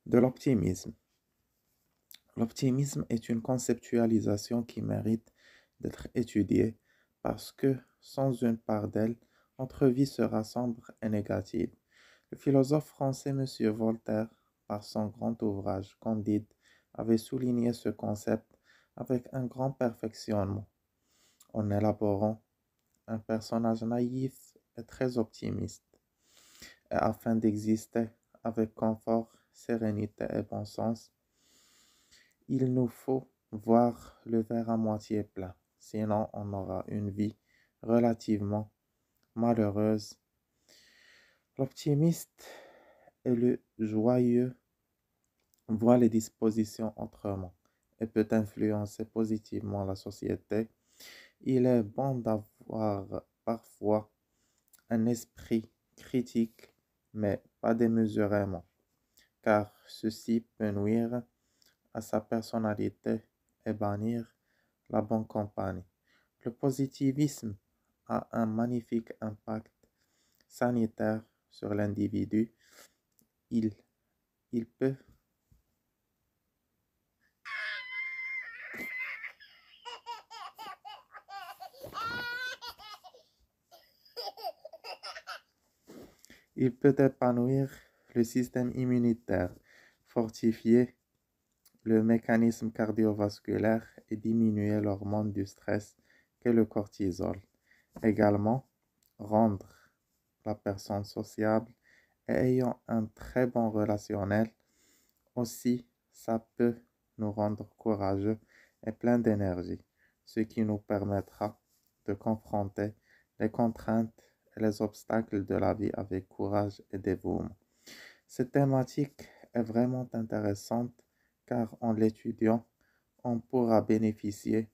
De l'optimisme. L'optimisme est une conceptualisation qui mérite d'être étudiée parce que sans une part d'elle, notre vie sera sombre et négative. Le philosophe français M. Voltaire, par son grand ouvrage Candide, avait souligné ce concept avec un grand perfectionnement en élaborant un personnage naïf et très optimiste, et afin d'exister avec confort, sérénité et bon sens, il nous faut voir le verre à moitié plein, sinon on aura une vie relativement malheureuse. L'optimiste et le joyeux voit les dispositions autrement et peut influencer positivement la société. Il est bon d'avoir parfois un esprit critique, mais pas démesurément, car ceci peut nuire à sa personnalité et bannir la bonne compagnie. Le positivisme a un magnifique impact sanitaire sur l'individu. Il, il peut Il peut épanouir le système immunitaire, fortifier le mécanisme cardiovasculaire et diminuer l'hormone du stress qu'est le cortisol. Également, rendre la personne sociable et ayant un très bon relationnel. Aussi, ça peut nous rendre courageux et plein d'énergie, ce qui nous permettra de confronter les contraintes et les obstacles de la vie avec courage et dévouement. Cette thématique est vraiment intéressante car en l'étudiant, on pourra bénéficier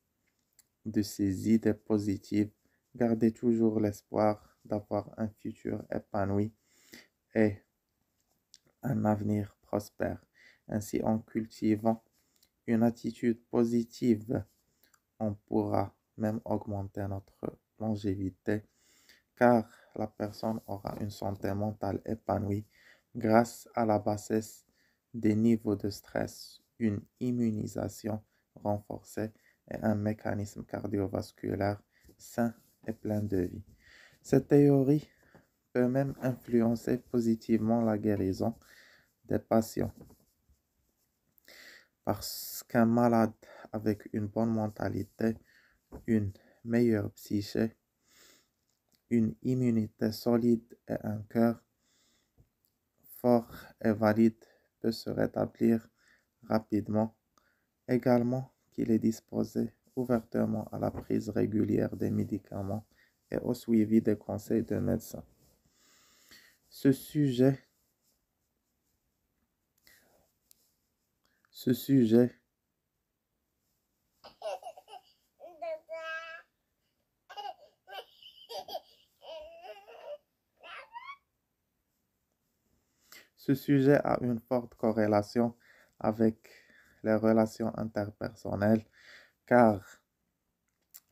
de ces idées positives, garder toujours l'espoir d'avoir un futur épanoui et un avenir prospère. Ainsi, en cultivant une attitude positive, on pourra même augmenter notre longévité car la personne aura une santé mentale épanouie grâce à la bassesse des niveaux de stress, une immunisation renforcée et un mécanisme cardiovasculaire sain et plein de vie. Cette théorie peut même influencer positivement la guérison des patients parce qu'un malade avec une bonne mentalité, une meilleure psyché, une immunité solide et un cœur fort et valide peut se rétablir rapidement. Également qu'il est disposé ouvertement à la prise régulière des médicaments et au suivi des conseils de médecins. Ce sujet, ce sujet Ce sujet a une forte corrélation avec les relations interpersonnelles car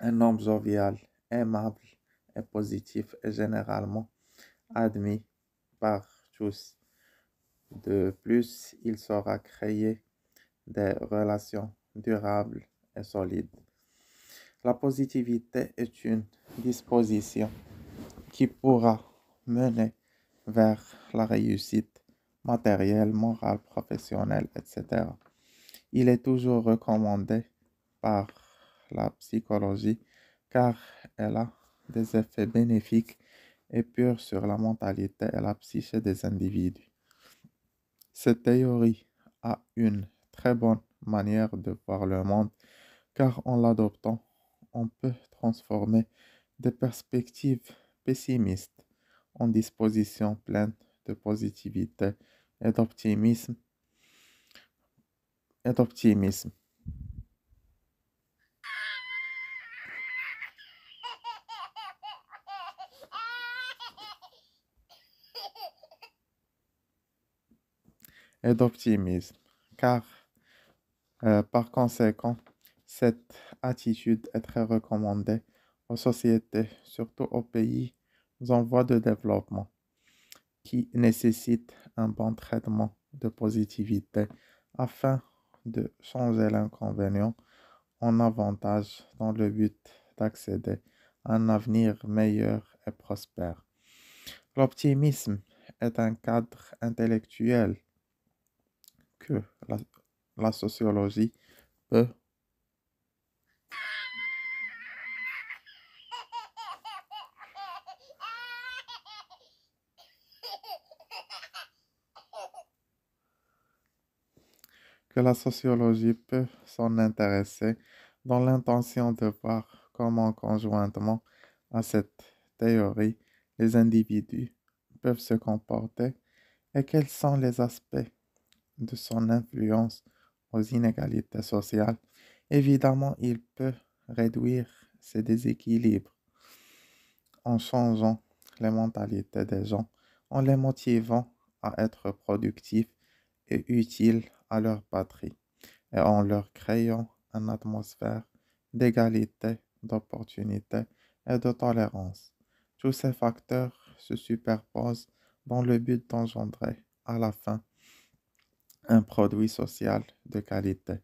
un homme jovial, aimable et positif est généralement admis par tous. De plus, il saura créer des relations durables et solides. La positivité est une disposition qui pourra mener vers la réussite matérielle, morale, professionnelle, etc. Il est toujours recommandé par la psychologie car elle a des effets bénéfiques et purs sur la mentalité et la psyché des individus. Cette théorie a une très bonne manière de voir le monde car en l'adoptant, on peut transformer des perspectives pessimistes en dispositions pleines de positivité et d'optimisme et d'optimisme. Et d'optimisme, car par conséquent, cette attitude est très recommandée aux sociétés, surtout aux pays en voie de développement, qui nécessitent un bon traitement de positivité afin de changer l'inconvénient en avantage dans le but d'accéder à un avenir meilleur et prospère. L'optimisme est un cadre intellectuel que la sociologie peut s'en intéresser dans l'intention de voir comment conjointement à cette théorie les individus peuvent se comporter et quels sont les aspects de son influence aux inégalités sociales. Évidemment, il peut réduire ces déséquilibres en changeant les mentalités des gens, en les motivant à être productifs et utiles à leur patrie, et en leur créant une atmosphère d'égalité, d'opportunité et de tolérance. Tous ces facteurs se superposent dans le but d'engendrer à la fin un produit social de qualité.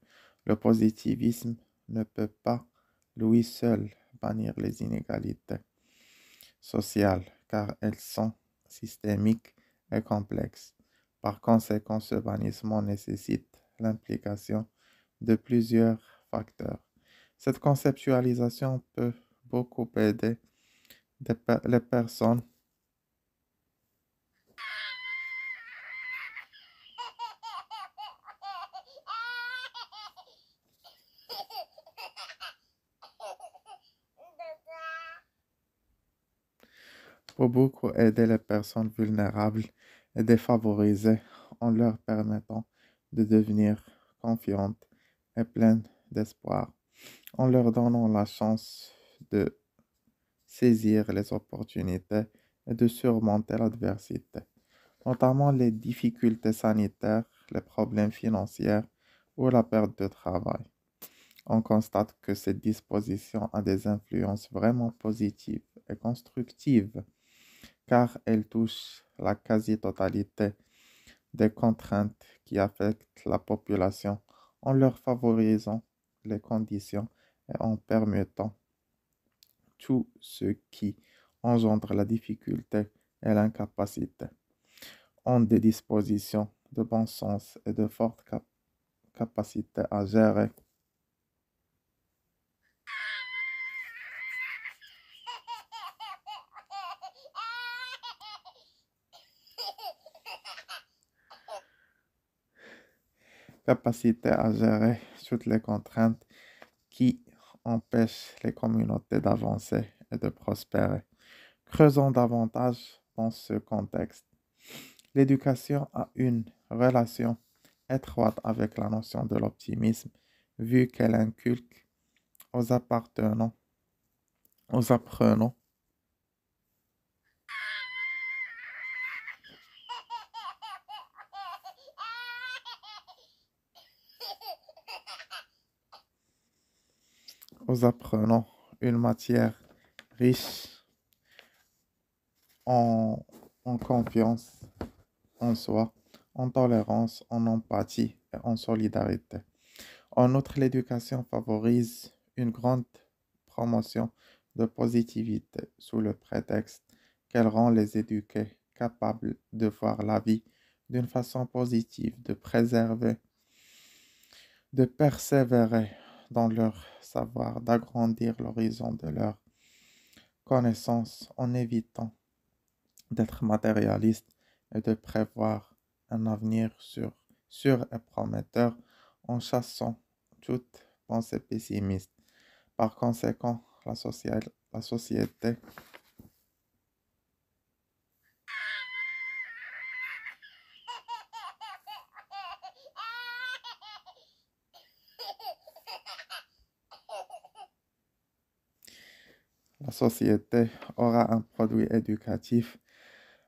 Le positivisme ne peut pas, lui seul, bannir les inégalités sociales, car elles sont systémiques et complexes. Par conséquent, ce bannissement nécessite l'implication de plusieurs facteurs. Cette conceptualisation peut beaucoup aider les personnes pour beaucoup aider les personnes vulnérables et défavorisées en leur permettant de devenir confiantes et pleines d'espoir, en leur donnant la chance de saisir les opportunités et de surmonter l'adversité, notamment les difficultés sanitaires, les problèmes financiers ou la perte de travail. On constate que cette disposition a des influences vraiment positives et constructives car elle touche la quasi-totalité des contraintes qui affectent la population en leur favorisant les conditions et en permettant tout ce qui engendre la difficulté et l'incapacité ont des dispositions de bon sens et de forte capacité à gérer toutes les contraintes qui empêchent les communautés d'avancer et de prospérer. Creusons davantage dans ce contexte. L'éducation a une relation étroite avec la notion de l'optimisme, vu qu'elle inculque aux appartenants, aux apprenants, aux apprenants une matière riche en, en confiance en soi, en tolérance, en empathie et en solidarité. En outre, l'éducation favorise une grande promotion de positivité sous le prétexte qu'elle rend les éduqués capables de voir la vie d'une façon positive, de persévérer dans leur savoir, d'agrandir l'horizon de leur connaissance en évitant d'être matérialiste et de prévoir un avenir sûr et prometteur en chassant toute pensée pessimiste. Par conséquent, la société la société aura un produit éducatif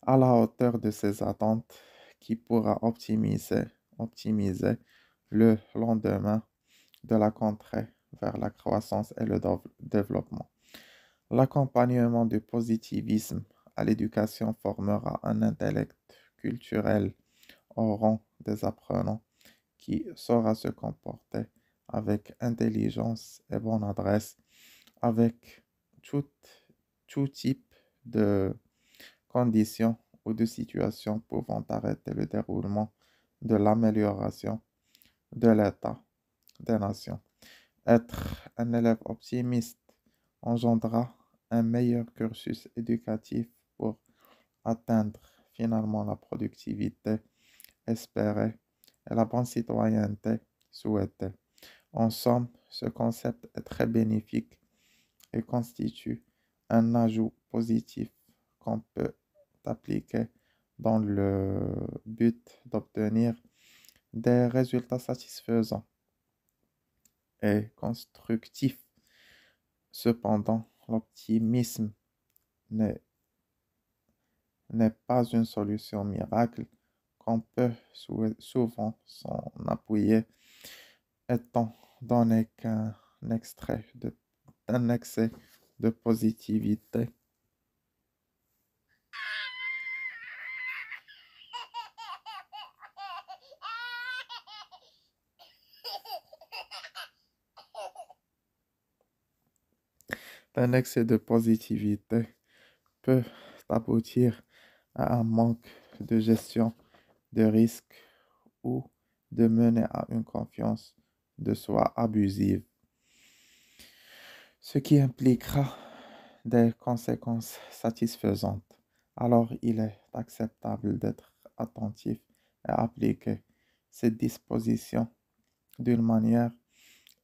à la hauteur de ses attentes qui pourra optimiser le lendemain de la contrée vers la croissance et le développement. L'accompagnement du positivisme à l'éducation formera un intellect culturel auront des apprenants qui saura se comporter avec intelligence et bonne adresse, avec tout, tout type de conditions ou de situations pouvant arrêter le déroulement de l'amélioration de l'état des nations. Être un élève optimiste engendra un meilleur cursus éducatif pour atteindre finalement la productivité espérée et la bonne citoyenneté souhaitée. En somme, ce concept est très bénéfique et constitue un ajout positif qu'on peut appliquer dans le but d'obtenir des résultats satisfaisants et constructifs. Cependant, l'optimisme n'est n'est pas une solution miracle qu'on peut souvent s'en appuyer, étant donné un excès de positivité un excès de positivité peut aboutir à un manque de gestion de risque ou de mener à une confiance de soi abusive, ce qui impliquera des conséquences satisfaisantes. Alors, il est acceptable d'être attentif et appliquer ces dispositions d'une manière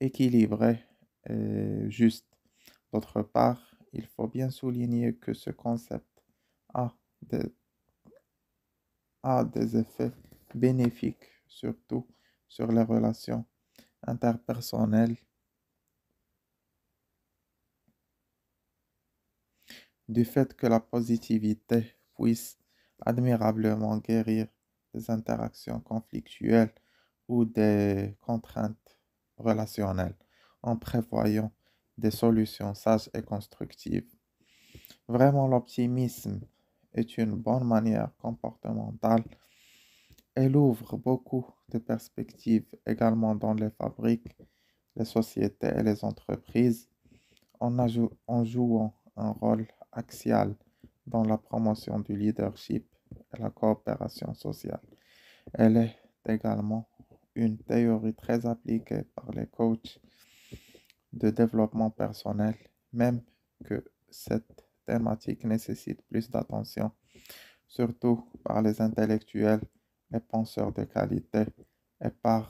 équilibrée et juste. D'autre part, il faut bien souligner que ce concept a des, a des effets bénéfiques, surtout sur les relations interpersonnelles, du fait que la positivité puisse admirablement guérir des interactions conflictuelles ou des contraintes relationnelles en prévoyant des solutions sages et constructives. Vraiment, l'optimisme est une bonne manière comportementale. Elle ouvre beaucoup de perspectives également dans les fabriques, les sociétés et les entreprises en jouant un rôle axial dans la promotion du leadership et la coopération sociale. Elle est également une théorie très appliquée par les coachs de développement personnel, même que cette thématique nécessite plus d'attention, surtout par les intellectuels, les penseurs de qualité et pas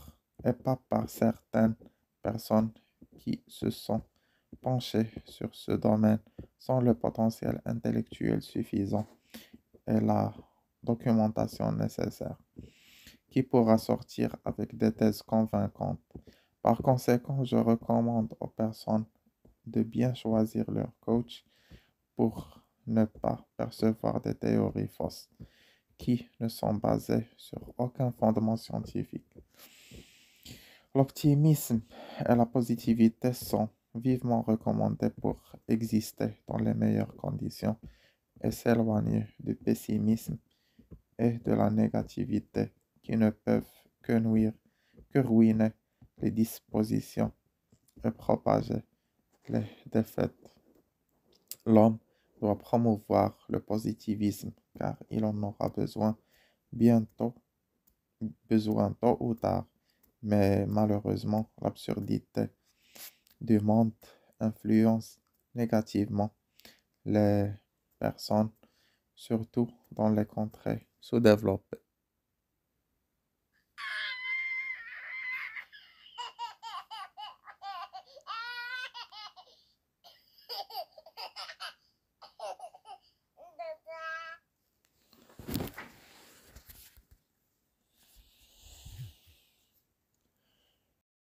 par certaines personnes qui se sont penchées sur ce domaine sans le potentiel intellectuel suffisant et la documentation nécessaire, qui pourra sortir avec des thèses convaincantes. Par conséquent, je recommande aux personnes de bien choisir leur coach pour ne pas percevoir des théories fausses qui ne sont basées sur aucun fondement scientifique. L'optimisme et la positivité sont vivement recommandés pour exister dans les meilleures conditions et s'éloigner du pessimisme et de la négativité qui ne peuvent que nuire, que ruiner les dispositions et propager les défaites. L'homme doit promouvoir le positivisme car il en aura bientôt, besoin tôt ou tard. Mais malheureusement, l'absurdité du monde influence négativement les personnes, surtout dans les contrées sous-développées.